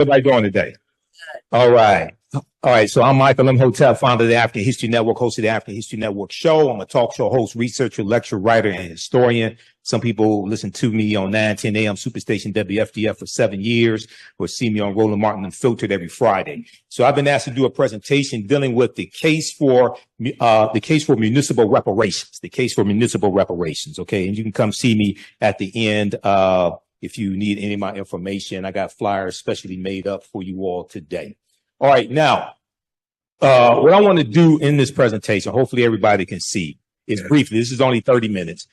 Everybody doing today? All right. All right. So I'm Michael Imhotep, founder of the African History Network, host of the African History Network show. I'm a talk show host, researcher, lecturer, writer, and historian. Some people listen to me on 910 AM Superstation WFDF for 7 years, or see me on Roland Martin Unfiltered every Friday. So I've been asked to do a presentation dealing with the case for municipal reparations, Okay. And you can come see me at the end. If you need any of my information, I got flyers specially made up for you all today. All right. Now, what I want to do in this presentation, hopefully everybody can see, is briefly, this is only 30 minutes.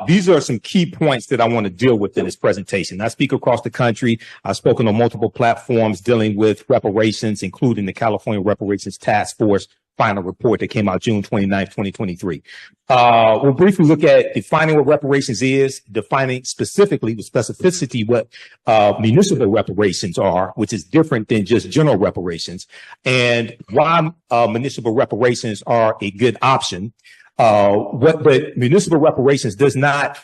These are some key points that I want to deal with in this presentation. I speak across the country. I've spoken on multiple platforms dealing with reparations, including the California Reparations Task Force final report that came out June 29th, 2023. We'll briefly look at defining what reparations is, defining specifically with specificity what municipal reparations are, which is different than just general reparations, and why municipal reparations are a good option. But municipal reparations does not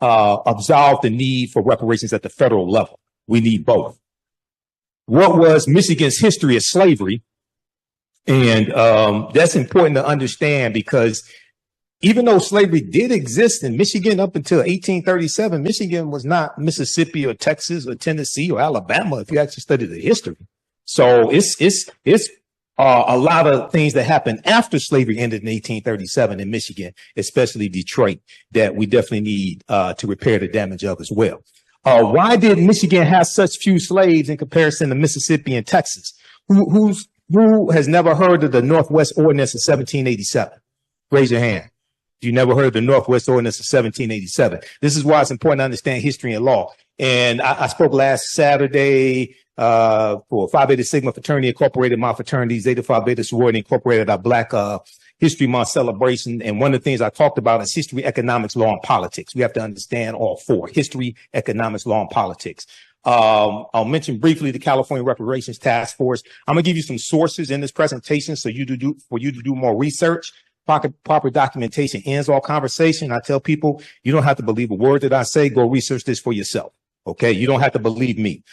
absolve the need for reparations at the federal level. We need both. What was Michigan's history of slavery? And that's important to understand, because even though slavery did exist in Michigan up until 1837, Michigan was not Mississippi or Texas or Tennessee or Alabama if you actually study the history. So it's a lot of things that happened after slavery ended in 1837 in Michigan, especially Detroit, that we definitely need to repair the damage of as well. Why did Michigan have such few slaves in comparison to Mississippi and Texas? Who has never heard of the Northwest Ordinance of 1787? Raise your hand. You never heard of the Northwest Ordinance of 1787. This is why it's important to understand history and law. And I spoke last Saturday for Phi Beta Sigma Fraternity Incorporated, my fraternity, Zeta Phi Beta Sorority Incorporated, our Black History Month celebration. And one of the things I talked about is history, economics, law, and politics. We have to understand all four: history, economics, law, and politics. I'll mention briefly the California Reparations Task Force. I'm gonna give you some sources in this presentation for you to do more research. Proper documentation ends all conversation. I tell people, you don't have to believe a word that I say. Go research this for yourself. Okay, you don't have to believe me.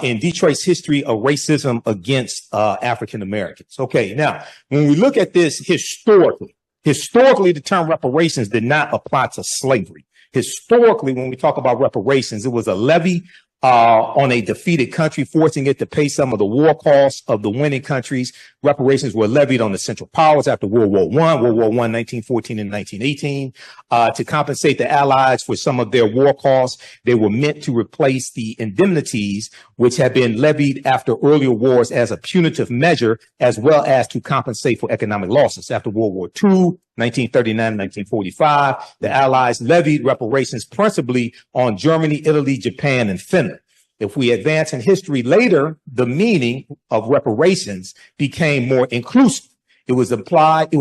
In Detroit's history of racism against African Americans. Okay, now when we look at this historically, the term reparations did not apply to slavery. Historically, when we talk about reparations, it was a levy on a defeated country, forcing it to pay some of the war costs of the winning countries. Reparations were levied on the Central Powers after World War I, 1914 and 1918, to compensate the Allies for some of their war costs. They were meant to replace the indemnities which had been levied after earlier wars as a punitive measure, as well as to compensate for economic losses. After World War II, 1939, 1945, the Allies levied reparations principally on Germany, Italy, Japan, and Finland. If we advance in history later, the meaning of reparations became more inclusive. It was applied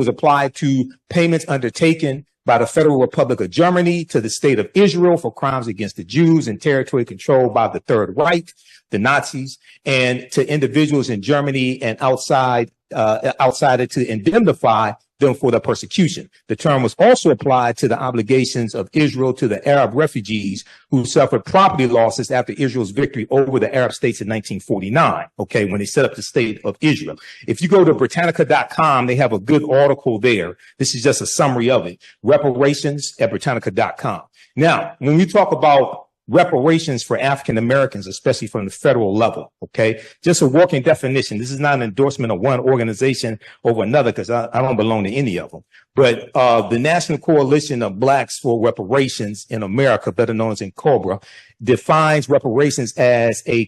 to payments undertaken by the Federal Republic of Germany to the State of Israel for crimes against the Jews in territory controlled by the Third Reich, the Nazis, and to individuals in Germany and outside it to indemnify them for the persecution. The term was also applied to the obligations of Israel to the Arab refugees who suffered property losses after Israel's victory over the Arab states in 1949, okay, when they set up the state of Israel. If you go to Britannica.com, they have a good article there. This is just a summary of it. Reparations at Britannica.com. Now, when we talk about reparations for African Americans, especially from the federal level. Okay. Just a working definition. This is not an endorsement of one organization over another, because I don't belong to any of them. But the National Coalition of Blacks for Reparations in America, better known as NCOBRA, defines reparations as a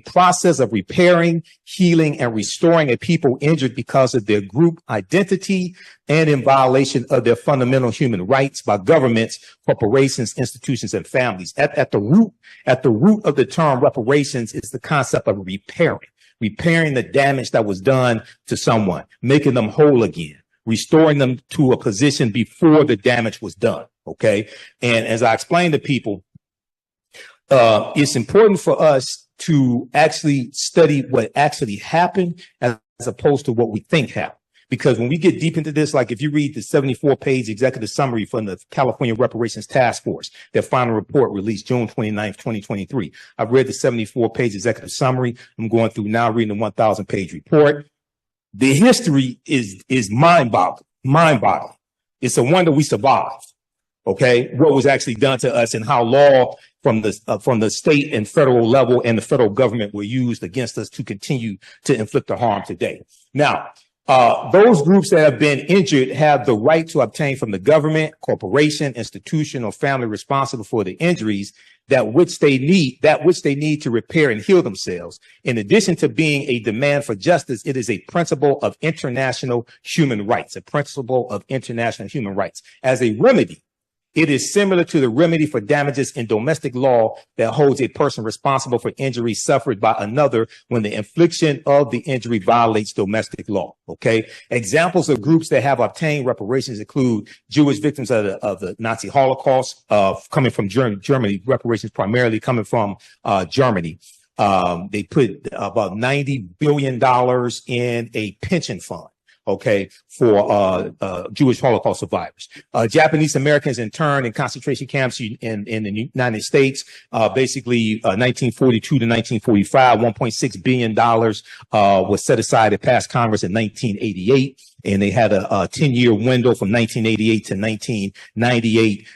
process of repairing, healing, and restoring a people injured because of their group identity and in violation of their fundamental human rights by governments, corporations, institutions, and families. At the root of the term reparations is the concept of repairing the damage that was done to someone, making them whole again, restoring them to a position before the damage was done. Okay. And as I explained to people, it's important for us to actually study what actually happened as opposed to what we think happened. because when we get deep into this, like if you read the 74-page executive summary from the California Reparations Task Force, their final report released June 29th, 2023. I've read the 74-page executive summary. I'm going through now reading the 1,000-page report. The history is mind-boggling. It's a wonder we survived. Okay, what was actually done to us and how law from the state and federal level and the federal government were used against us to continue to inflict the harm today. Now, those groups that have been injured have the right to obtain from the government, corporation, institution, or family responsible for the injuries that which they need to repair and heal themselves. In addition to being a demand for justice, it is a principle of international human rights, As a remedy, it is similar to the remedy for damages in domestic law that holds a person responsible for injury suffered by another when the infliction of the injury violates domestic law. Okay. Examples of groups that have obtained reparations include Jewish victims of the Nazi Holocaust, coming from Germany, reparations primarily coming from Germany. They put about $90 billion in a pension fund. Okay, for Jewish Holocaust survivors. Japanese Americans interned in concentration camps in the United States, basically 1942 to 1945, $1.6 billion was set aside at past Congress in 1988. And they had a 10-year window from 1988 to 1998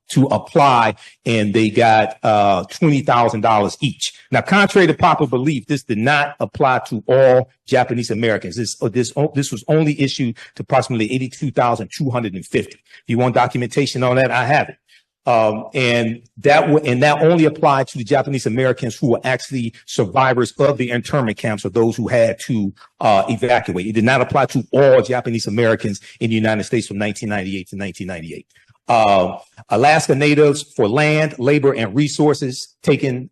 to apply, and they got $20,000 each. Now, contrary to popular belief, this did not apply to all Japanese Americans. This was only issued to approximately 82,250. If you want documentation on that, I have it. And that only applied to the Japanese Americans who were actually survivors of the internment camps, or those who had to evacuate. It did not apply to all Japanese Americans in the United States from 1998 to 1998. Alaska Natives for land, labor, and resources taken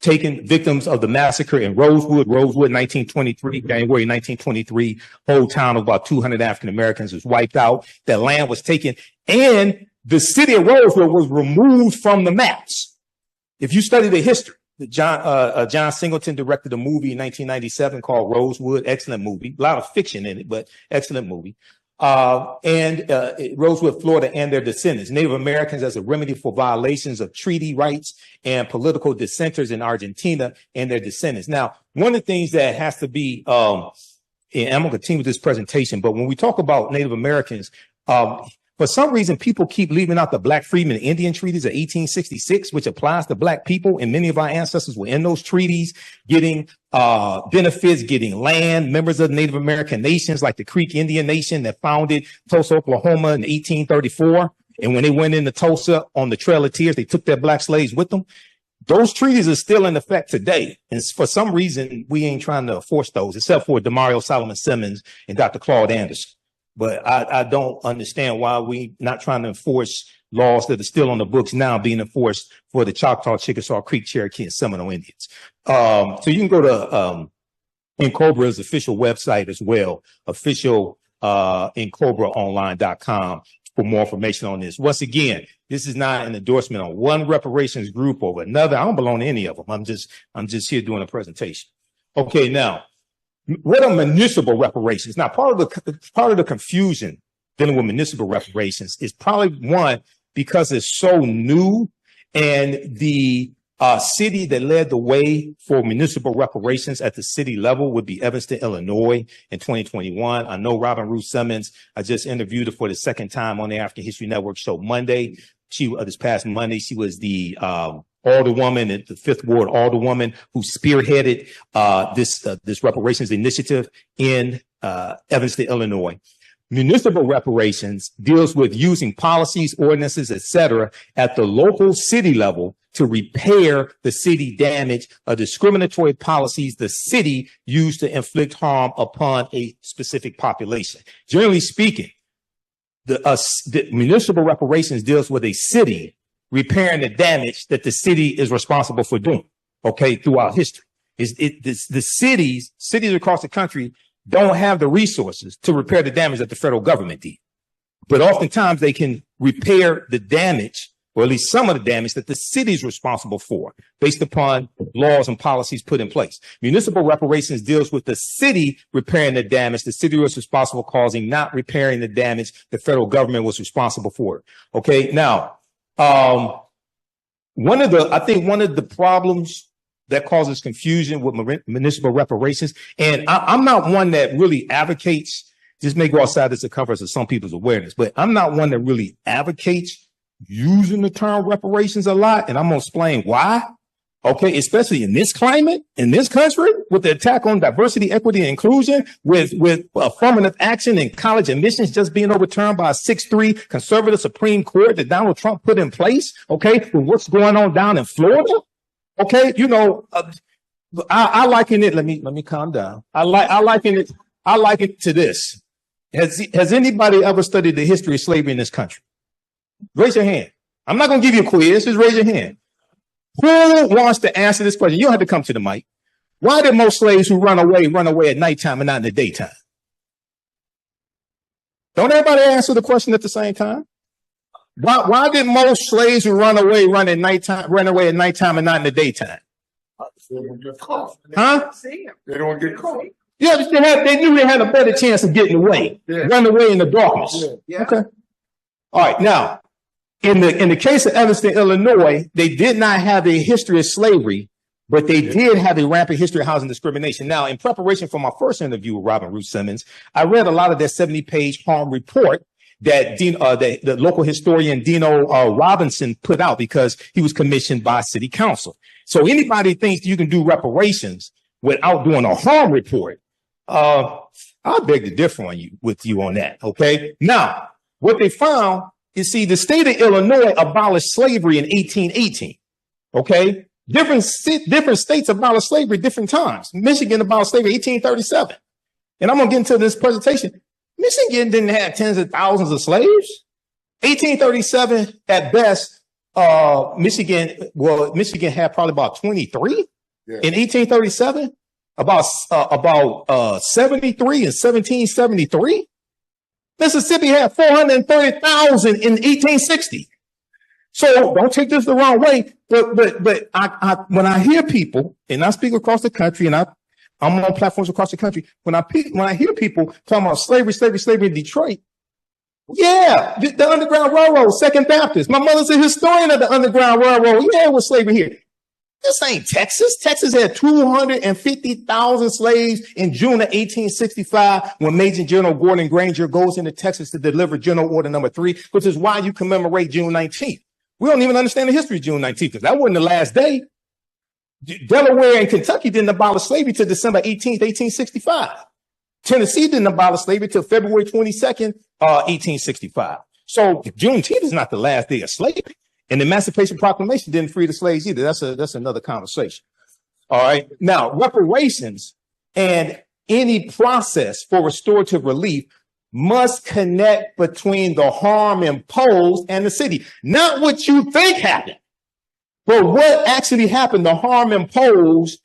victims of the massacre in Rosewood, 1923, January 1923, whole town of about 200 African Americans was wiped out. That land was taken, and the city of Rosewood was removed from the maps. If you study the history, John Singleton directed a movie in 1997 called Rosewood. Excellent movie. A lot of fiction in it, but excellent movie. Rosewood, Florida, and their descendants, Native Americans as a remedy for violations of treaty rights, and political dissenters in Argentina and their descendants. Now, one of the things that has to be, and I'm going to continue with this presentation, but when we talk about Native Americans, for some reason, people keep leaving out the Black Freedmen and Indian treaties of 1866, which applies to Black people. And many of our ancestors were in those treaties, getting benefits, getting land, members of Native American nations like the Creek Indian Nation that founded Tulsa, Oklahoma in 1834. And when they went into Tulsa on the Trail of Tears, they took their Black slaves with them. Those treaties are still in effect today. And for some reason, we ain't trying to enforce those, except for Demario Solomon Simmons and Dr. Claude Anderson. But I don't understand why we not trying to enforce laws that are still on the books now being enforced for the Choctaw, Chickasaw, Creek, Cherokee, and Seminole Indians. So you can go to Incobra's official website as well, official IncobraOnline.com for more information on this. Once again, this is not an endorsement on one reparations group or another. I don't belong to any of them. I'm just here doing a presentation. Okay, now, what are municipal reparations? Now, part of the confusion dealing with municipal reparations is probably one, because it's so new, and the city that led the way for municipal reparations at the city level would be Evanston, Illinois in 2021. I know Robin Ruth Simmons. I just interviewed her for the second time on the African History Network show Monday. This past Monday, she was the alderwoman at the 5th Ward alderwoman who spearheaded this reparations initiative in Evanston, Illinois. Municipal reparations deals with using policies, ordinances, etc., at the local city level to repair the city damage of discriminatory policies the city used to inflict harm upon a specific population. Generally speaking, the municipal reparations deals with a city repairing the damage that the city is responsible for doing, okay, throughout history. The cities across the country don't have the resources to repair the damage that the federal government did. But oftentimes they can repair the damage or at least some of the damage that the city is responsible for, based upon laws and policies put in place. Municipal reparations deals with the city repairing the damage the city was responsible for causing, not repairing the damage the federal government was responsible for. Okay, now, I think one of the problems that causes confusion with municipal reparations, and I'm not one that really advocates, this may go outside the circumference of some people's awareness, but I'm not one that really advocates using the term reparations a lot, and I'm going to explain why. Okay, especially in this climate, in this country, with the attack on diversity, equity, and inclusion, with affirmative action and college admissions just being overturned by a 6-3 conservative Supreme Court that Donald Trump put in place. Okay, with what's going on down in Florida. Okay, you know, I liken it. Let me calm down. I liken it to this. Has anybody ever studied the history of slavery in this country? Raise your hand. I'm not going to give you a quiz. Just raise your hand. Who wants to answer this question? You don't have to come to the mic. Why did most slaves who run away at nighttime and not in the daytime? Don't everybody answer the question at the same time? Why did most slaves who run away at nighttime and not in the daytime? They don't get caught. Huh? They don't get caught. Yeah, they knew they had a better chance of getting away. Yeah. Run away in the darkness. Yeah. Okay. All right. Now, in the case of Evanston, Illinois, they did not have a history of slavery, but they did have a rampant history of housing discrimination. Now, in preparation for my first interview with Robin Ruth Simmons, I read a lot of their 70-page harm report that the local historian Dino Robinson put out because he was commissioned by city council. So anybody thinks you can do reparations without doing a harm report, I beg to differ with you on that. Okay. Now, what they found is, see, the state of Illinois abolished slavery in 1818. Okay. Different states abolished slavery at different times. Michigan abolished slavery in 1837. And I'm going to get into this presentation. Michigan didn't have tens of thousands of slaves. 1837 at best, Michigan had probably about 23. Yeah. In 1837, about 73 in 1773. Mississippi had 430,000 in 1860. So don't take this the wrong way, but I when I hear people, and I speak across the country, and I'm on platforms across the country, when I hear people talking about slavery in Detroit, yeah, the Underground Railroad, Second Baptist. My mother's a historian of the Underground Railroad. Yeah, it was slavery here. This ain't Texas. Texas had 250,000 slaves in June of 1865 when Major General Gordon Granger goes into Texas to deliver General Order Number 3, which is why you commemorate June 19th. We don't even understand the history of June 19th because that wasn't the last day. Delaware and Kentucky didn't abolish slavery till December 18th, 1865. Tennessee didn't abolish slavery till February 22nd, 1865. So Juneteenth is not the last day of slavery. And the Emancipation Proclamation didn't free the slaves either. That's another conversation. All right. Now, reparations and any process for restorative relief must connect between the harm imposed and the city. Not what you think happened, but what actually happened, the harm imposed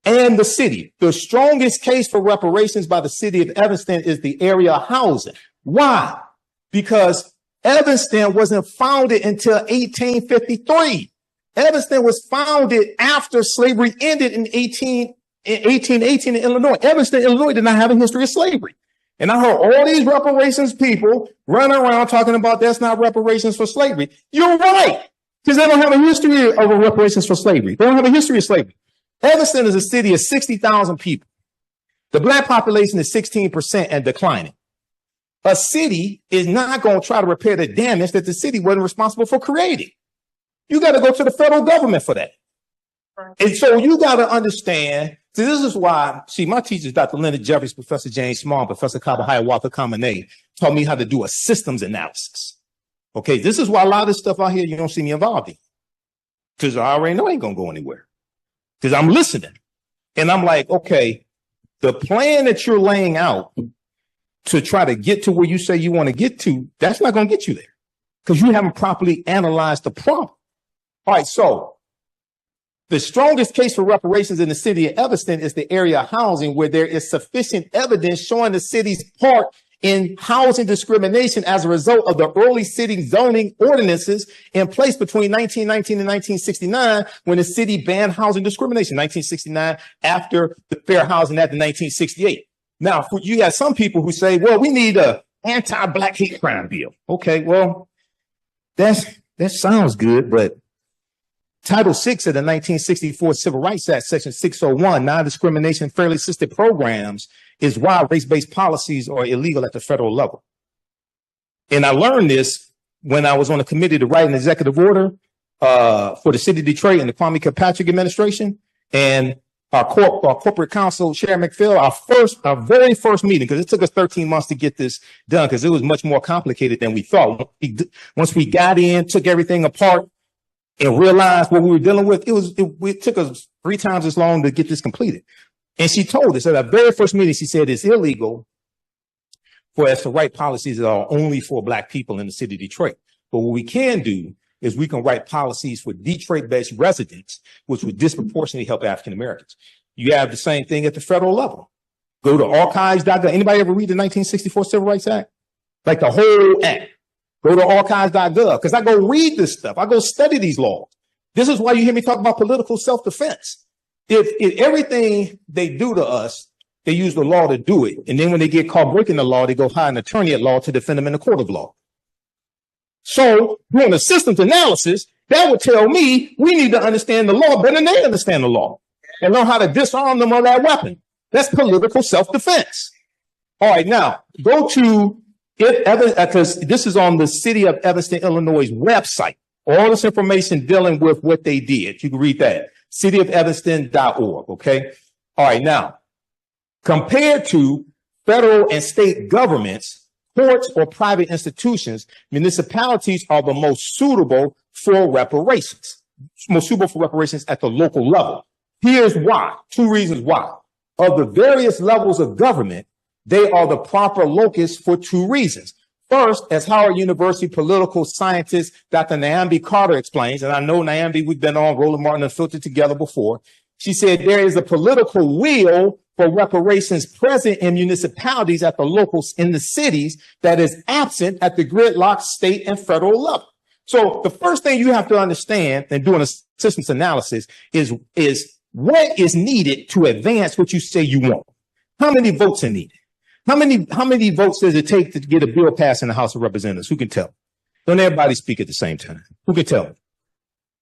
and the city. The strongest case for reparations by the city of Evanston is the area housing. Why? Because Evanston wasn't founded until 1853. Evanston was founded after slavery ended in 1818 in Illinois. Evanston, Illinois did not have a history of slavery. And I heard all these reparations people running around talking about that's not reparations for slavery. You're right, because they don't have a history of reparations for slavery. They don't have a history of slavery. Evanston is a city of 60,000 people. The black population is 16% and declining. A city is not going to try to repair the damage that the city wasn't responsible for creating. You got to go to the federal government for that. And so you got to understand, so this is why, see, my teachers, Dr. Leonard Jeffries, Professor James Small, Professor Kaba Hiawatha Kamene, taught me how to do a systems analysis. Okay, this is why a lot of this stuff out here you don't see me involved in. Because I already know I ain't going to go anywhere. Because I'm listening. And I'm like, okay, the plan that you're laying out to try to get to where you say you want to get to, that's not going to get you there. Because you haven't properly analyzed the problem. All right, so the strongest case for reparations in the city of Evanston is the area housing, where there is sufficient evidence showing the city's part in housing discrimination as a result of the early city zoning ordinances in place between 1919 and 1969, when the city banned housing discrimination. 1969, after the Fair Housing Act in 1968. Now, you got some people who say, well, we need a anti-black hate crime bill. Okay, well, that sounds good, but Title VI of the 1964 Civil Rights Act, Section 601, non-discrimination fairly assisted programs, is why race-based policies are illegal at the federal level. And I learned this when I was on a committee to write an executive order for the city of Detroit and the Kwame Kilpatrick administration. And our corporate counsel, Chair McPhail, our very first meeting, because it took us 13 months to get this done, because it was much more complicated than we thought. Once we got in, took everything apart, and realized what we were dealing with, it took us 3 times as long to get this completed. And she told us at our very first meeting, she said it's illegal for us to write policies that are only for Black people in the city of Detroit. But what we can do is we can write policies for Detroit-based residents, which would disproportionately help African Americans. You have the same thing at the federal level. Go to archives.gov. Anybody ever read the 1964 Civil Rights Act? Like the whole act. Go to archives.gov, because I go read this stuff. I go study these laws. This is why you hear me talk about political self-defense. If everything they do to us, they use the law to do it. And then when they get caught breaking the law, they go hire an attorney at law to defend them in the court of law. So doing a systems analysis, that would tell me we need to understand the law better than they understand the law and learn how to disarm them of that weapon. That's political self-defense. All right, now go to because this is on the City of Evanston, Illinois website. All this information dealing with what they did. You can read that. cityofevanston.org. Okay. All right. Now, compared to federal and state governments, courts, or private institutions, municipalities are the most suitable for reparations. Most suitable for reparations at the local level. Here's why. 2 reasons why. Of the various levels of government, they are the proper locus for 2 reasons. First, as Howard University political scientist Dr. Nyambi Carter explains, and I know Nyambi, we've been on Roland Martin and Filtered Together before. She said there is a political will for reparations present in municipalities at the locals in the cities that is absent at the gridlock state and federal level. So the first thing you have to understand in doing a systems analysis is what is needed to advance what you say you want. How many votes are needed? How many votes does it take to get a bill passed in the House of Representatives? Who can tell? Don't everybody speak at the same time. Who can tell me?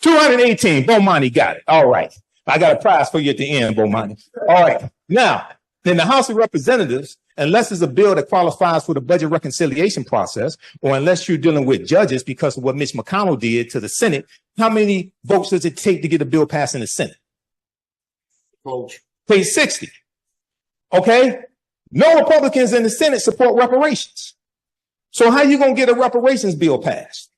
218. Bomani got it. All right. I got a prize for you at the end, Bomani. All right. Now, in the House of Representatives, unless it's a bill that qualifies for the budget reconciliation process, or unless you're dealing with judges because of what Mitch McConnell did to the Senate, how many votes does it take to get a bill passed in the Senate? Page 60. Okay. No Republicans in the Senate support reparations. So how you going to get a reparations bill passed?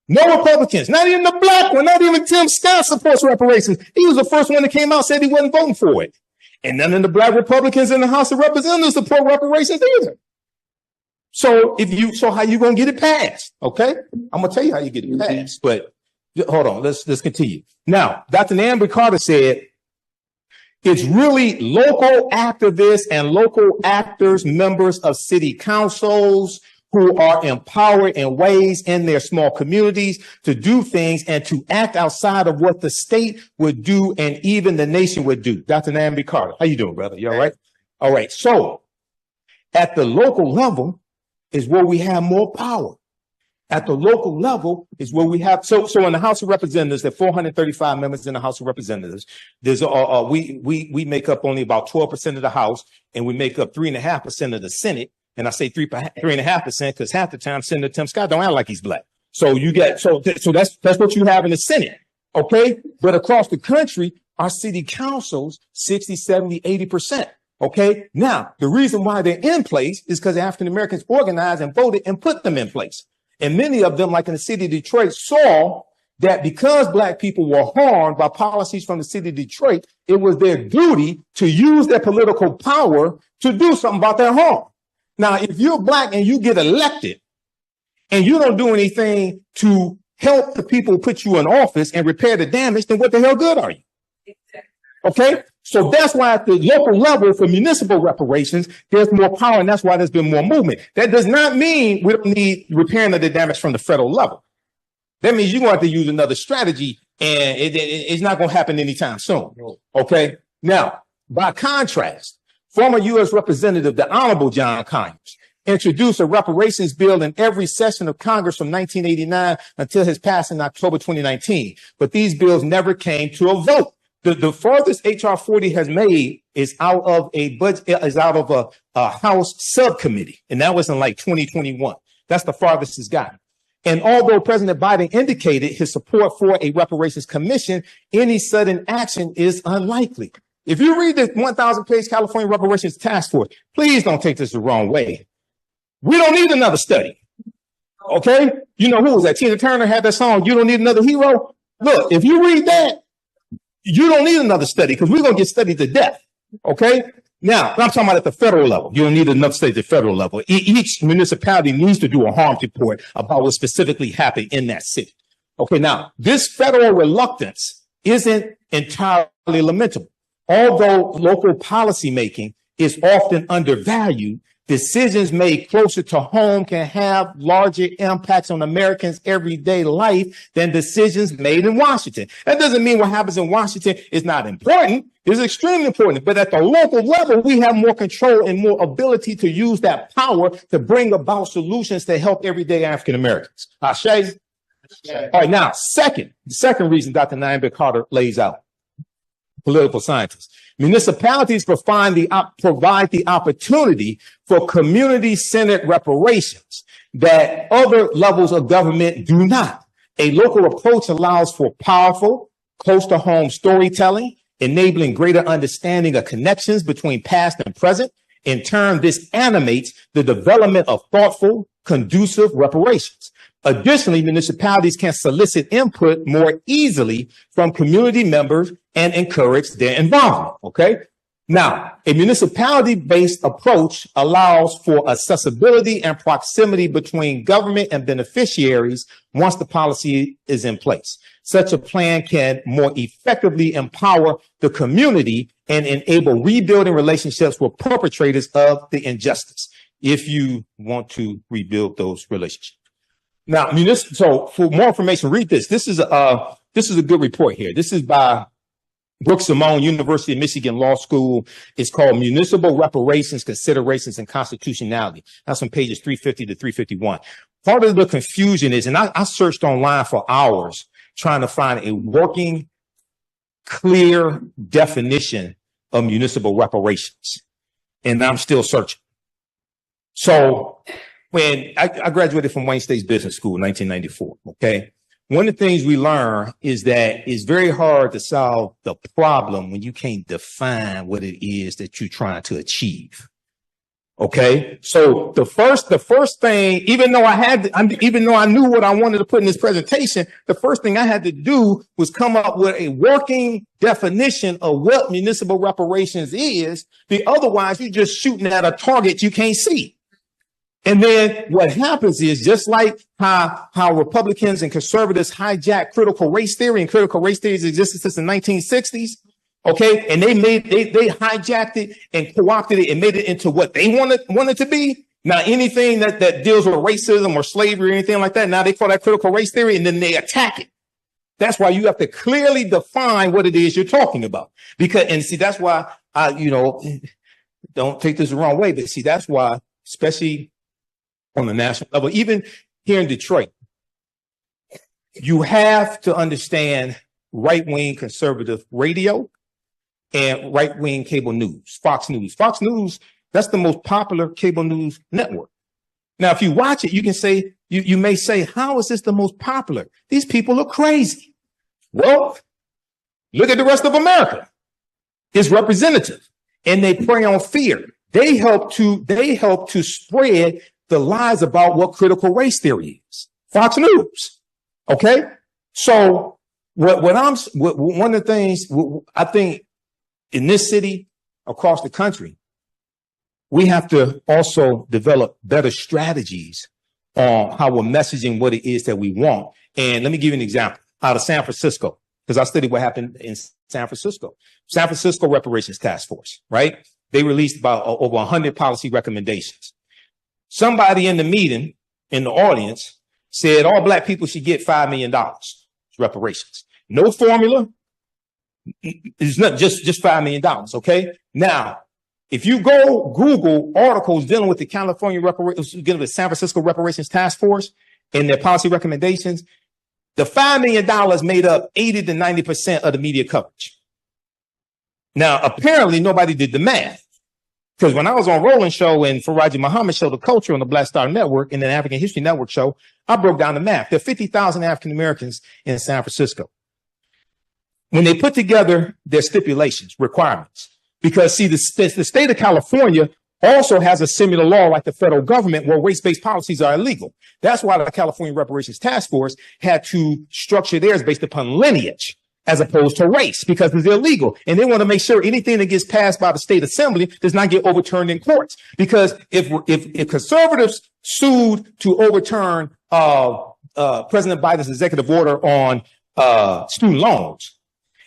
No Republicans, not even the black one, not even Tim Scott supports reparations. He was the first one that came out and said he wasn't voting for it. And none of the black Republicans in the House of Representatives support reparations either. So how you going to get it passed? Okay. I'm going to tell you how you get it passed, but hold on. Let's continue. Now, Dr. Nyambi Carter said, it's really local activists and local actors, members of city councils who are empowered in ways in their small communities to do things and to act outside of what the state would do and even the nation would do. Dr. Nyambi Carter, how you doing, brother? You all right? All right. So at the local level is where we have more power. At the local level is where we have, so in the House of Representatives, there are 435 members in the House of Representatives. There's we make up only about 12% of the House, and we make up 3.5% of the Senate. And I say 3.5% because half the time Senator Tim Scott don't act like he's black. So you get so that's what you have in the Senate. Okay, but across the country, our city councils 60, 70, 80%. Okay, now the reason why they're in place is because African Americans organized and voted and put them in place. And many of them, like in the city of Detroit, saw that because black people were harmed by policies from the city of Detroit, it was their duty to use their political power to do something about their harm. Now, if you're black and you get elected and you don't do anything to help the people put you in office and repair the damage, then what the hell good are you? Okay, So that's why at the local level for municipal reparations, there's more power, and that's why there's been more movement. That does not mean we don't need repairing of the damage from the federal level. That means you're going to have to use another strategy, and it's not going to happen anytime soon. Okay? Now, by contrast, former U.S. Representative, the Honorable John Conyers, introduced a reparations bill in every session of Congress from 1989 until his passing in October 2019. But these bills never came to a vote. The farthest H.R. 40 has made is out of a budget, is out of a House subcommittee. And that was in like 2021. That's the farthest it's gotten. And although President Biden indicated his support for a reparations commission, any sudden action is unlikely. If you read the 1,000-page California Reparations Task Force, please don't take this the wrong way. We don't need another study. Okay? You know, who was that? Tina Turner had that song, "You Don't Need Another Hero." Look, if you read that, you don't need another study, because we're going to get studied to death. Okay? Now, I'm talking about at the federal level. You don't need another study at the federal level. Each municipality needs to do a harm report about what specifically happened in that city. Okay, now, this federal reluctance isn't entirely lamentable. Although local policymaking is often undervalued, decisions made closer to home can have larger impacts on Americans' everyday life than decisions made in Washington. That doesn't mean what happens in Washington is not important. It's extremely important. But at the local level, we have more control and more ability to use that power to bring about solutions to help everyday African Americans. Ashay? All right, now, the second reason Dr. Nyambia Carter lays out, political scientists. Municipalities provide the opportunity for community-centered reparations that other levels of government do not. A local approach allows for powerful, close-to-home storytelling, enabling greater understanding of connections between past and present. In turn, this animates the development of thoughtful, conducive reparations. Additionally, municipalities can solicit input more easily from community members and encourage their involvement. Okay. Now, a municipality-based approach allows for accessibility and proximity between government and beneficiaries once the policy is in place. Such a plan can more effectively empower the community and enable rebuilding relationships with perpetrators of the injustice, if you want to rebuild those relationships. Now, so for more information, read this. This is a good report here. This is by Brooks Simone, University of Michigan Law School. It's called Municipal Reparations, Considerations, and Constitutionality. That's on pages 350 to 351. Part of the confusion is, and I searched online for hours trying to find a working, clear definition of municipal reparations, and I'm still searching. So when I graduated from Wayne State's Business School in 1994, okay, one of the things we learn is that it's very hard to solve the problem when you can't define what it is that you're trying to achieve. Okay, so the first thing, even though I knew what I wanted to put in this presentation, the first thing I had to do was come up with a working definition of what municipal reparations is. Otherwise, you're just shooting at a target you can't see. And then what happens is, just like how Republicans and conservatives hijack critical race theory, and critical race theory has existed since the 1960s. Okay. And they hijacked it and co-opted it and made it into what they wanted to be. Now, anything that deals with racism or slavery or anything like that, now they call that critical race theory, and then they attack it. That's why you have to clearly define what it is you're talking about. And see, that's why don't take this the wrong way, but see, that's why, especially on the national level, even here in Detroit, you have to understand right-wing conservative radio and right-wing cable news, Fox News. Fox News, that's the most popular cable news network. Now, if you watch it, you can say, you may say, how is this the most popular? These people are crazy. Well, look at the rest of America. It's representative, and they prey on fear. They help to spread the lies about what critical race theory is. Fox News. Okay. So one of the things I think in this city, across the country, we have to also develop better strategies on how we're messaging what it is that we want. And let me give you an example out of San Francisco, because I studied what happened in San Francisco. San Francisco Reparations Task Force, right? They released about over 100 policy recommendations. Somebody in the meeting, in the audience, said all black people should get $5 million reparations. No formula. It's not just $5 million. Okay. Now, if you go Google articles dealing with the California Reparations, dealing with San Francisco Reparations Task Force and their policy recommendations, the $5 million made up 80 to 90% of the media coverage. Now, apparently nobody did the math. Because when I was on Roland Show and Faraji Muhammad Show, The Culture on the Black Star Network and then African History Network show, I broke down the math. There are 50,000 African Americans in San Francisco. When they put together their stipulations, requirements, because see, the state of California also has a similar law like the federal government where race-based policies are illegal. That's why the California Reparations Task Force had to structure theirs based upon lineage as opposed to race, because it's illegal. And they want to make sure anything that gets passed by the state assembly does not get overturned in courts. Because if conservatives sued to overturn President Biden's executive order on student loans,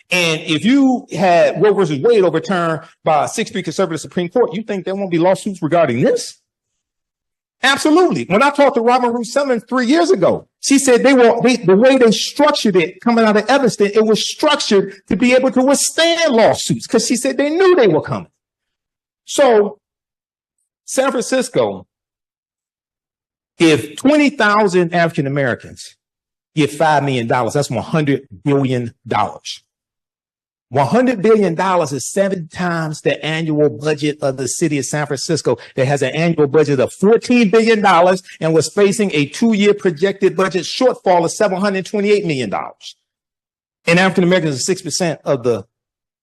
and if you had Roe versus Wade overturned by a 6-3 conservative Supreme Court, you think there won't be lawsuits regarding this? Absolutely. When I talked to Robin Ruth Simmons 3 years ago, she said the way they structured it coming out of Evanston, it was structured to be able to withstand lawsuits because she said they knew they were coming. So San Francisco, if 20,000 African Americans get $5 million, that's $100 billion. $100 billion is 7 times the annual budget of the city of San Francisco that has an annual budget of $14 billion and was facing a 2-year projected budget shortfall of $728 million. And African Americans are 6% of the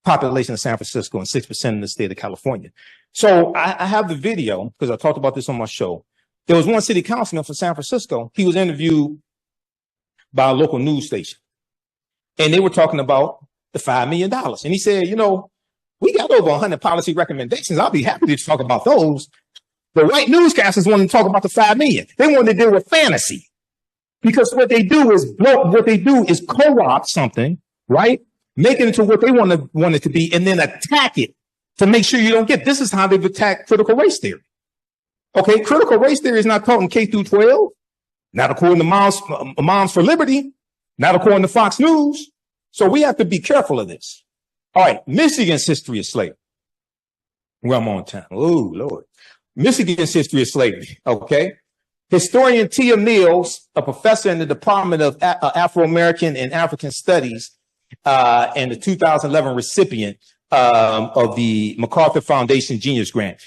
population of San Francisco and 6% in the state of California. So I have the video because I talked about this on my show. There was one city councilman from San Francisco. He was interviewed by a local news station and they were talking about the $5 million. And he said, you know, we got over 100 policy recommendations. I'll be happy to talk about those. The white newscasters want to talk about the $5 million. They want to deal with fantasy because what they do is co-opt something, right? Make it into what they want it to be and then attack it to make sure you don't get. This is how they've attacked critical race theory. Okay. Critical race theory is not taught in K through 12, not according to Moms for Liberty, not according to Fox News. So we have to be careful of this. All right. Michigan's history of slavery. Well, I'm on time. Oh, Lord. Michigan's history of slavery. Okay. Historian Tia Mills, a professor in the Department of Afro-American and African Studies, and the 2011 recipient of the MacArthur Foundation Genius Grant.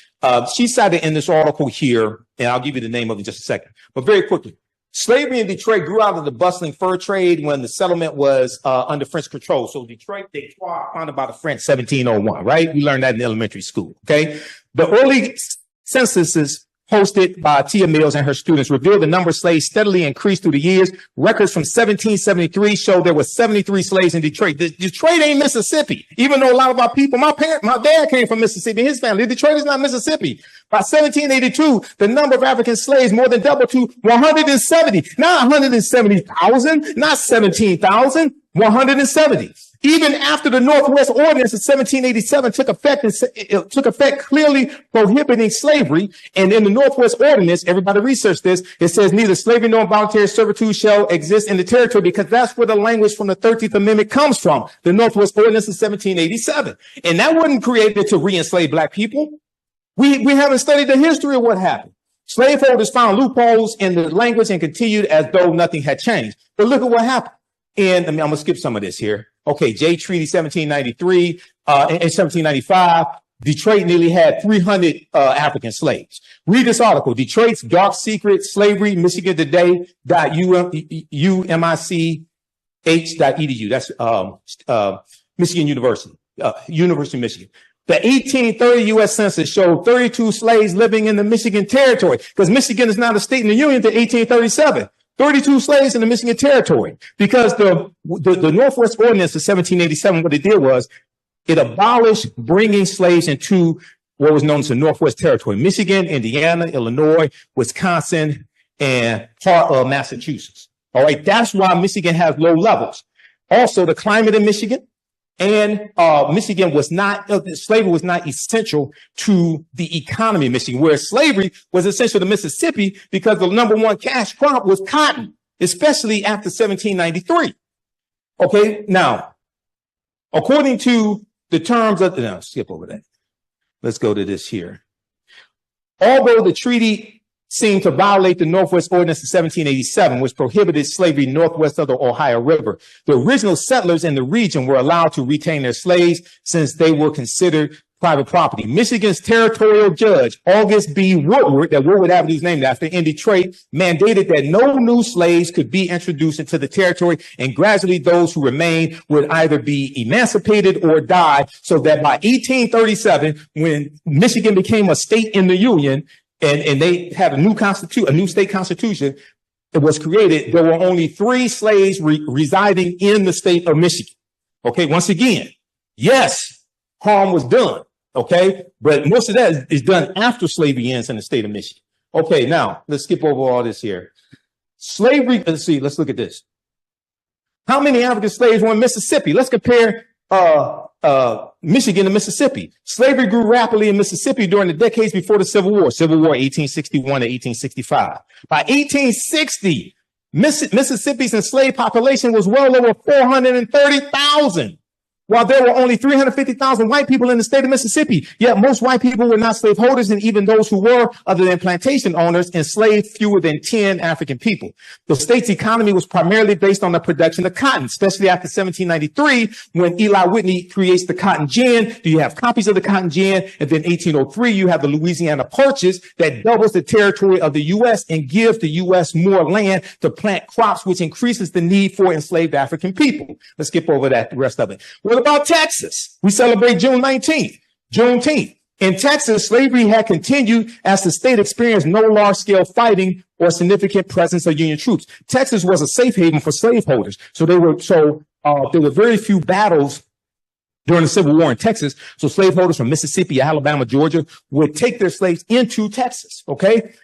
She cited in this article here, and I'll give you the name of it in just a second, but very quickly. Slavery in Detroit grew out of the bustling fur trade when the settlement was under French control. So Detroit, founded by the French, 1701, right? We learned that in elementary school, okay? The early censuses hosted by Tia Mills and her students revealed the number of slaves steadily increased through the years. Records from 1773 show there were 73 slaves in Detroit. Detroit ain't Mississippi, even though a lot of our people, my dad came from Mississippi, his family. Detroit is not Mississippi. By 1782, the number of African slaves more than doubled to 170, not 170,000, not 17,000, 170. Even after the Northwest Ordinance of 1787 took effect clearly prohibiting slavery. And in the Northwest Ordinance, everybody research this, it says neither slavery nor involuntary servitude shall exist in the territory because that's where the language from the 13th Amendment comes from, the Northwest Ordinance of 1787. And that wasn't created to re-enslave black people. We haven't studied the history of what happened. Slaveholders found loopholes in the language and continued as though nothing had changed. But look at what happened. And I'm going to skip some of this here. Okay, Jay Treaty 1793 in 1795, Detroit nearly had 300 African slaves. Read this article, Detroit's Dark Secret Slavery, Michigan Today, UMICH.edu. That's Michigan University, University of Michigan. The 1830 U.S. Census showed 32 slaves living in the Michigan Territory because Michigan is not a state in the Union until 1837. 32 slaves in the Michigan Territory because the Northwest Ordinance of 1787, what it did was it abolished bringing slaves into what was known as the Northwest Territory, Michigan, Indiana, Illinois, Wisconsin, and part of Massachusetts. All right. That's why Michigan has low levels. Also, the climate in Michigan And Michigan was not, slavery was not essential to the economy of Michigan, whereas slavery was essential to Mississippi because the number one cash crop was cotton, especially after 1793. Okay, now, according to the terms of, no, skip over that. Let's go to this here. Although the treaty seemed to violate the Northwest Ordinance of 1787, which prohibited slavery northwest of the Ohio River, the original settlers in the region were allowed to retain their slaves since they were considered private property. Michigan's territorial judge, August B. Woodward, that Woodward Avenue is named after, in Detroit, mandated that no new slaves could be introduced into the territory, and gradually those who remained would either be emancipated or die, so that by 1837, when Michigan became a state in the Union, and they had a new state constitution that was created, there were only 3 slaves residing in the state of Michigan. Okay, once again, yes, harm was done. Okay, but most of that is done after slavery ends in the state of Michigan. Okay, now let's skip over all this here. Slavery, let's look at this. How many African slaves were in Mississippi? Let's compare Michigan to Mississippi. Slavery grew rapidly in Mississippi during the decades before the Civil War. Civil War 1861 to 1865. By 1860, Mississippi's enslaved population was well over 430,000. While there were only 350,000 white people in the state of Mississippi, yet most white people were not slaveholders, and even those who were, other than plantation owners, enslaved fewer than 10 African people. The state's economy was primarily based on the production of cotton, especially after 1793, when Eli Whitney creates the cotton gin. You have copies of the cotton gin, and then 1803, you have the Louisiana Purchase that doubles the territory of the U.S. and gives the U.S. more land to plant crops, which increases the need for enslaved African people. Let's skip over that, the rest of it. What about Texas? We celebrate June 19th, Juneteenth. In Texas, slavery had continued as the state experienced no large-scale fighting or significant presence of Union troops. Texas was a safe haven for slaveholders, so there were very few battles during the Civil War in Texas. So slaveholders from Mississippi, Alabama, Georgia would take their slaves into Texas. Okay,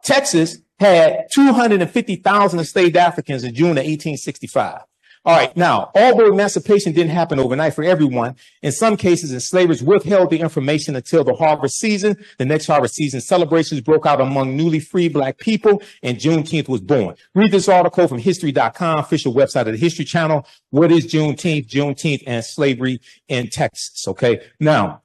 Texas had 250,000 enslaved Africans in June of 1865. All right. Now, although emancipation didn't happen overnight for everyone, in some cases, enslavers withheld the information until the harvest season. The next harvest season, celebrations broke out among newly freed Black people, and Juneteenth was born. Read this article from history.com, official website of the History Channel. What is Juneteenth? Juneteenth and slavery in Texas. Okay. Now,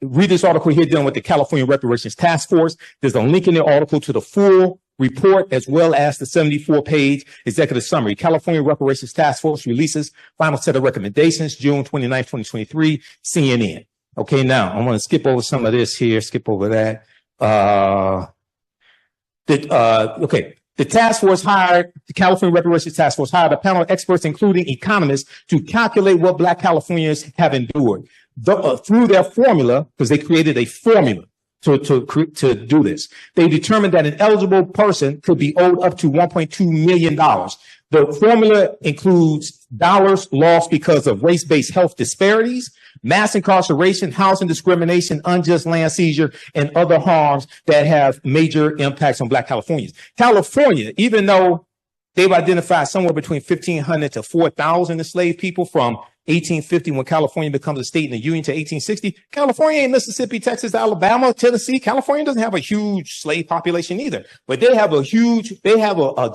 read this article here dealing with the California Reparations Task Force. There's a link in the article to the full report, as well as the 74-page executive summary. California Reparations Task Force releases final set of recommendations, June 29, 2023, CNN. Okay, now I'm going to skip over some of this here, skip over that. The task force the California Reparations Task Force hired a panel of experts, including economists, to calculate what Black Californians have endured through their formula, because they created a formula to do this. They determined that an eligible person could be owed up to $1.2 million. The formula includes dollars lost because of race-based health disparities, mass incarceration, housing discrimination, unjust land seizure, and other harms that have major impacts on Black Californians. California, even though they've identified somewhere between 1,500 to 4,000 enslaved people from 1850, when California becomes a state in the Union, to 1860. California ain't Mississippi, Texas, Alabama, Tennessee. California doesn't have a huge slave population either, but they have a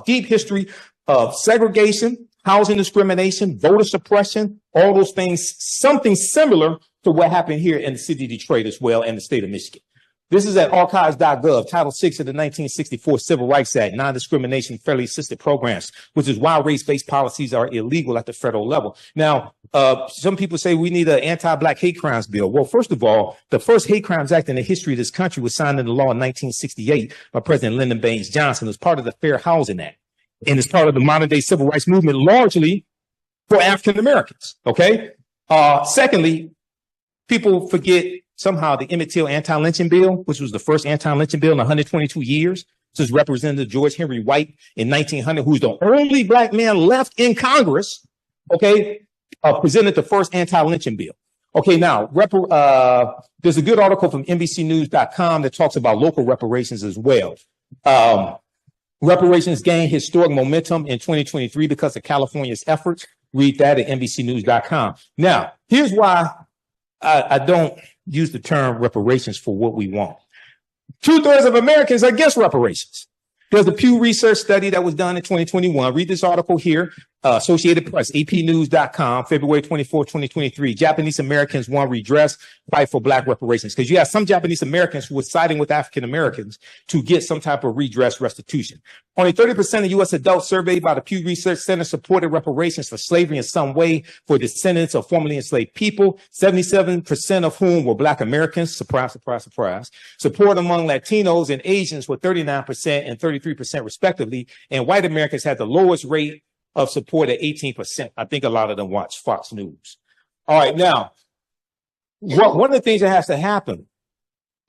deep history of segregation, housing discrimination, voter suppression, all those things, something similar to what happened here in the city of Detroit as well, and the state of Michigan. This is at archives.gov, Title VI of the 1964 Civil Rights Act, non-discrimination, fairly assisted programs, which is why race-based policies are illegal at the federal level. Now, some people say we need an anti-Black hate crimes bill. Well, first of all, the first hate crimes act in the history of this country was signed into law in 1968 by President Lyndon Baines Johnson. It was part of the Fair Housing Act, and it's part of the modern day civil rights movement, largely for African Americans. Okay. Secondly, people forget somehow the Emmett Till anti-lynching bill, which was the first anti-lynching bill in 122 years. This is Representative George Henry White in 1900, who's the only Black man left in Congress. Okay. Presented the first anti-lynching bill. Okay. Now, there's a good article from NBCnews.com that talks about local reparations as well. Reparations gained historic momentum in 2023 because of California's efforts. Read that at NBCnews.com. Now, here's why I don't use the term reparations for what we want. 2/3 of Americans are against reparations. There's a Pew Research study that was done in 2021. Read this article here, Associated Press, apnews.com, February 24, 2023. Japanese Americans want redress, fight for Black reparations. Because you have some Japanese Americans who were siding with African Americans to get some type of redress restitution. Only 30% of U.S. adults surveyed by the Pew Research Center supported reparations for slavery in some way for descendants of formerly enslaved people, 77% of whom were Black Americans. Surprise, surprise, surprise. Support among Latinos and Asians were 39% and 33% respectively, and white Americans had the lowest rate of support at 18%. I think a lot of them watch Fox News. All right, now, one of the things that has to happen,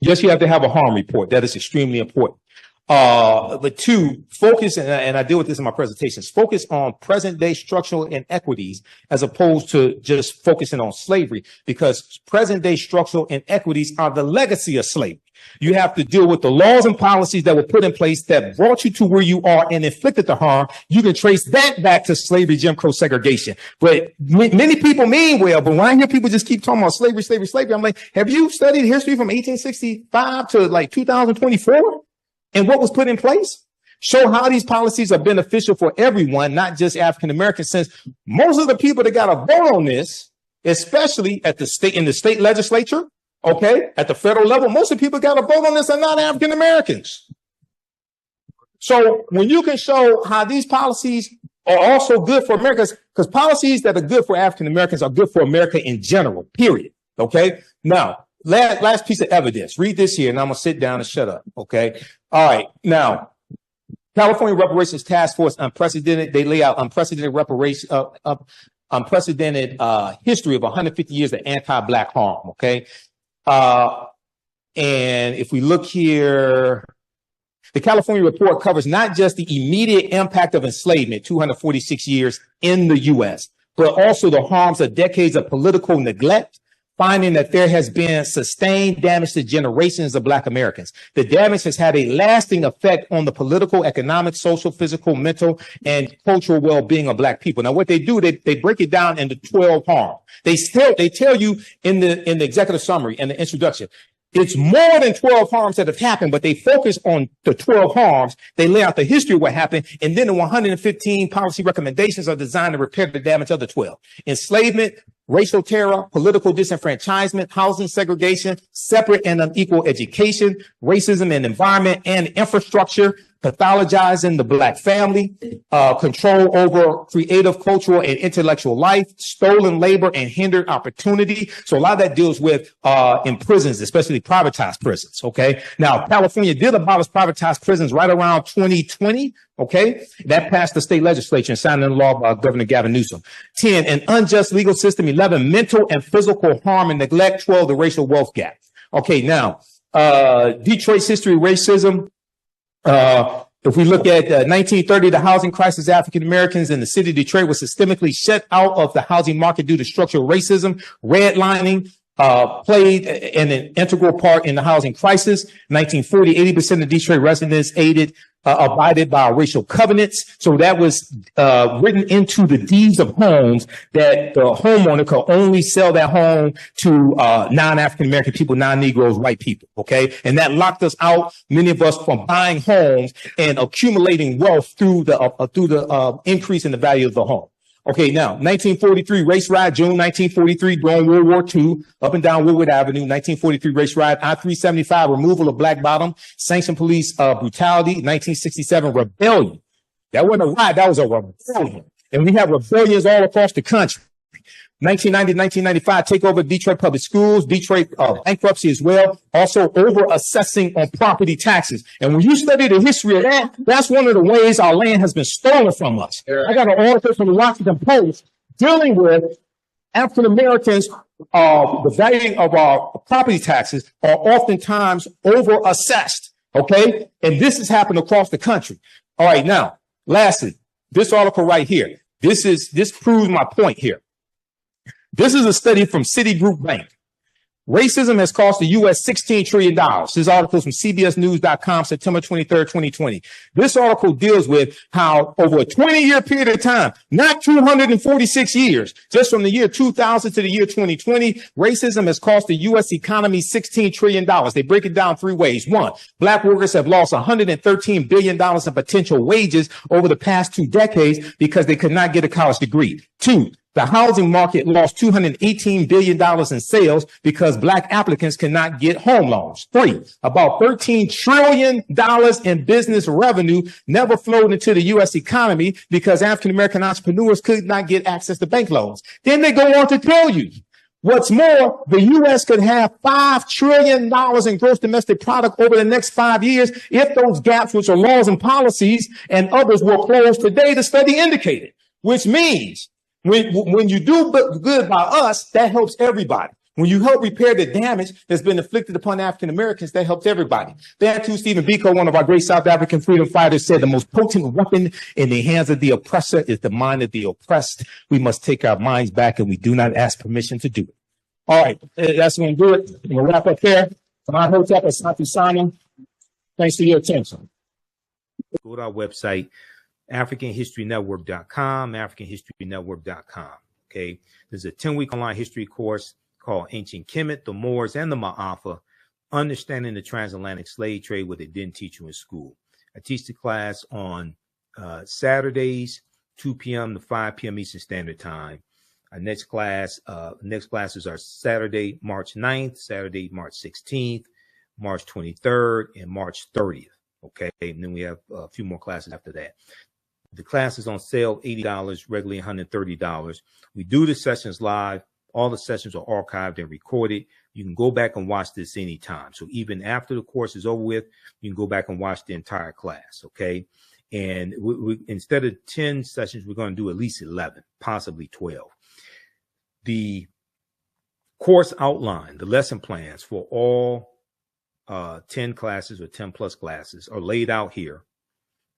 yes, you have to have a harm report. That is extremely important. But two, focus, and I deal with this in my presentations, focus on present day structural inequities as opposed to just focusing on slavery, because present day structural inequities are the legacy of slavery. You have to deal with the laws and policies that were put in place that brought you to where you are and inflicted the harm. You can trace that back to slavery, Jim Crow, segregation. But many people mean well, but when I hear people just keep talking about slavery, slavery, slavery, I'm like, have you studied history from 1865 to like 2024 and what was put in place? Show how these policies are beneficial for everyone, not just African Americans, since most of the people that got a vote on this, especially at the state, in the state legislature, okay, at the federal level, most of the people got a vote on this are not African Americans. So when you can show how these policies are also good for Americans, because policies that are good for African Americans are good for America in general, period. Okay. Now, last piece of evidence. Read this here, and I'm gonna sit down and shut up. Okay. All right. Now, California Reparations Task Force, unprecedented. They lay out unprecedented reparations, unprecedented history of 150 years of anti-Black harm. Okay. And if we look here, the California report covers not just the immediate impact of enslavement, 246 years in the U.S., but also the harms of decades of political neglect, finding that there has been sustained damage to generations of Black Americans. The damage has had a lasting effect on the political, economic, social, physical, mental, and cultural well-being of Black people. Now, what they do, they break it down into 12 harms. They tell you in the executive summary and the introduction, it's more than 12 harms that have happened, but they focus on the 12 harms. They lay out the history of what happened, and then the 115 policy recommendations are designed to repair the damage of the 12. Enslavement, racial terror, political disenfranchisement, housing segregation, separate and unequal education, racism and environment and infrastructure, pathologizing the Black family, control over creative, cultural, and intellectual life, stolen labor and hindered opportunity. So a lot of that deals with in prisons, especially privatized prisons. Okay. Now, California did abolish privatized prisons right around 2020. Okay. That passed the state legislature and signed into law by Governor Gavin Newsom. 10, an unjust legal system. 11, mental and physical harm and neglect. 12, the racial wealth gap. Okay. Now, Detroit's history of racism. If we look at 1930, the housing crisis, African Americans in the city of Detroit was systemically shut out of the housing market due to structural racism. Redlining played an integral part in the housing crisis. 1940, 80% of Detroit residents abided by racial covenants. So that was written into the deeds of homes that the homeowner could only sell that home to non-African American people, non-Negroes, white people. Okay. And that locked us out, many of us, from buying homes and accumulating wealth through the increase in the value of the home. Okay, now, 1943 race riot, June 1943, during World War II, up and down Woodward Avenue, 1943 race riot, I-375, removal of Black Bottom, sanctioned police brutality, 1967 rebellion. That wasn't a riot, that was a rebellion. And we have rebellions all across the country. 1990, 1995, takeover of Detroit public schools, Detroit bankruptcy as well, also over-assessing on property taxes. And when you study the history of that, that's one of the ways our land has been stolen from us. I got an article from the Washington Post dealing with African Americans. The value of our property taxes are oftentimes over-assessed. Okay. And this has happened across the country. All right. Now, lastly, this article right here, this proves my point here. This is a study from Citigroup Bank. Racism has cost the U.S. $16 trillion. This article is from CBSnews.com, September 23rd, 2020. This article deals with how over a 20-year period of time, not 246 years, just from the year 2000 to the year 2020, racism has cost the U.S. economy $16 trillion. They break it down three ways. One, black workers have lost $113 billion in potential wages over the past 2 decades because they could not get a college degree. Two, the housing market lost $218 billion in sales because black applicants cannot get home loans. Three, about $13 trillion in business revenue never flowed into the U.S. economy because African-American entrepreneurs could not get access to bank loans. Then they go on to tell you, what's more, the U.S. could have $5 trillion in gross domestic product over the next 5 years if those gaps, which are laws and policies and others, were closed today, the study indicated, which means when you do good by us, that helps everybody. When you help repair the damage that's been inflicted upon African Americans, that helps everybody. Bantu Stephen Biko, one of our great South African freedom fighters, said the most potent weapon in the hands of the oppressor is the mind of the oppressed. We must take our minds back, and we do not ask permission to do it. All right, that's going to do it. I'm going to wrap up there. Imhotep Asante Sana. Thanks for your attention. Go to our website, AfricanHistoryNetwork.com, AfricanHistoryNetwork.com. Okay, there's a 10-week online history course called Ancient Kemet, the Moors, and the Ma'afa, Understanding the Transatlantic Slave Trade, what they didn't teach you in school. I teach the class on Saturdays, 2 p.m. to 5 p.m. Eastern Standard Time. Our next classes are Saturday, March 9th, Saturday, March 16th, March 23rd, and March 30th. Okay, and then we have a few more classes after that. The class is on sale, $80, regularly $130. We do the sessions live. All the sessions are archived and recorded. You can go back and watch this anytime. So even after the course is over with, you can go back and watch the entire class, okay? And we instead of 10 sessions, we're going to do at least 11, possibly 12. The course outline, the lesson plans for all 10 classes or 10 plus classes are laid out here.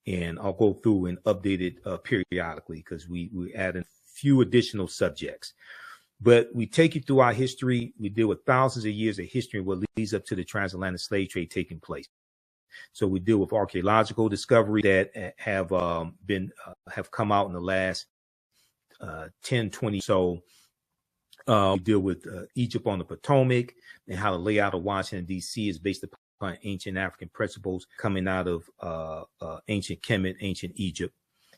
And I'll go through and update it periodically because we add a few additional subjects. But we take you through our history. We deal with thousands of years of history and what leads up to the transatlantic slave trade taking place. So we deal with archaeological discovery that have come out in the last 10, 20. So we deal with Egypt on the Potomac and how the layout of Washington, D.C. is based upon ancient African principles coming out of ancient Kemet, ancient Egypt.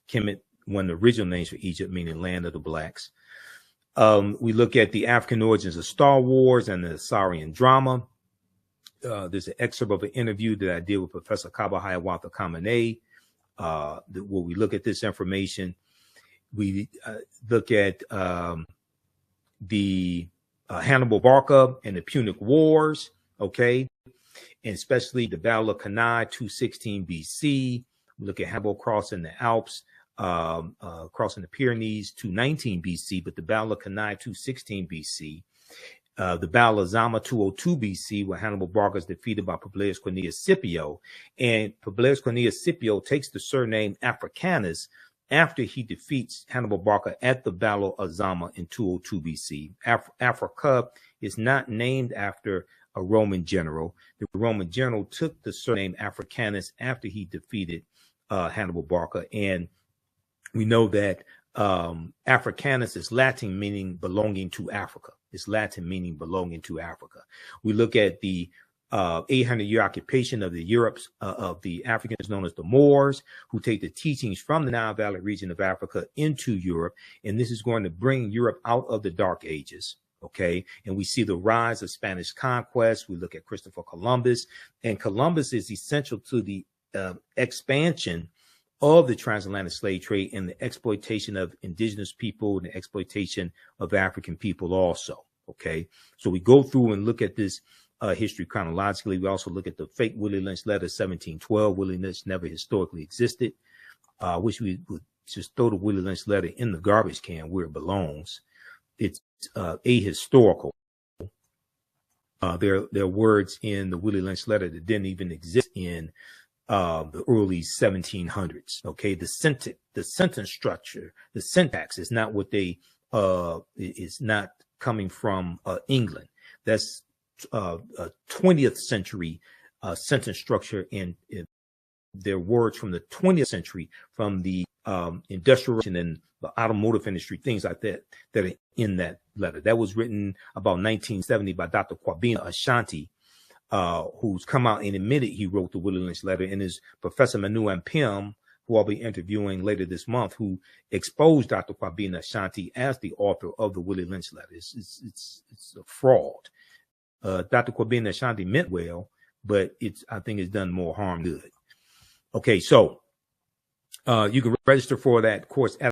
Kemet, one of the original names for Egypt, meaning land of the blacks. We look at the African origins of Star Wars and the Assyrian drama. There's an excerpt of an interview that I did with Professor Kaba Hiawatha Kamene, where we look at this information. We look at the Hannibal Barca and the Punic Wars, okay, and especially the Battle of Cannae, 216 BC. We look at Hannibal crossing the Alps, crossing the Pyrenees, 219 BC, but the Battle of Cannae, 216 BC. The Battle of Zama, 202 BC, where Hannibal Barca is defeated by Publius Cornelius Scipio. And Publius Cornelius Scipio takes the surname Africanus after he defeats Hannibal Barca at the Battle of Zama in 202 BC. Africa is not named after a Roman general. The Roman general took the surname Africanus after he defeated Hannibal Barca. And we know that Africanus is Latin, meaning belonging to Africa. It's Latin, meaning belonging to Africa. We look at the 800-year occupation of the Europes, of the Africans known as the Moors, who take the teachings from the Nile Valley region of Africa into Europe. And this is going to bring Europe out of the Dark Ages. Okay. And we see the rise of Spanish conquest. We look at Christopher Columbus, and Columbus is essential to the expansion of the transatlantic slave trade and the exploitation of indigenous people and the exploitation of African people also. Okay. So we go through and look at this history chronologically. We also look at the fake Willie Lynch letter 1712. Willie Lynch never historically existed. Wish we would just throw the Willie Lynch letter in the garbage can where it belongs. It's ahistorical. There are words in the Willie Lynch letter that didn't even exist in the early 1700s. Okay, the sentence structure, the syntax is not what they is not coming from England. That's 20th century sentence structure in their words from the 20th century, from the industrial and the automotive industry, things like that, that are in that letter. That was written about 1970 by Dr. Kwabena Ashanti, who's come out and admitted he wrote the Willie Lynch letter, and is Professor Manu Ampim, who I'll be interviewing later this month, who exposed Dr. Kwabena Ashanti as the author of the Willie Lynch letter. It's a fraud. Dr. Kwabena Ashanti meant well, but I think it's done more harm than good. Okay, so you can register for that course at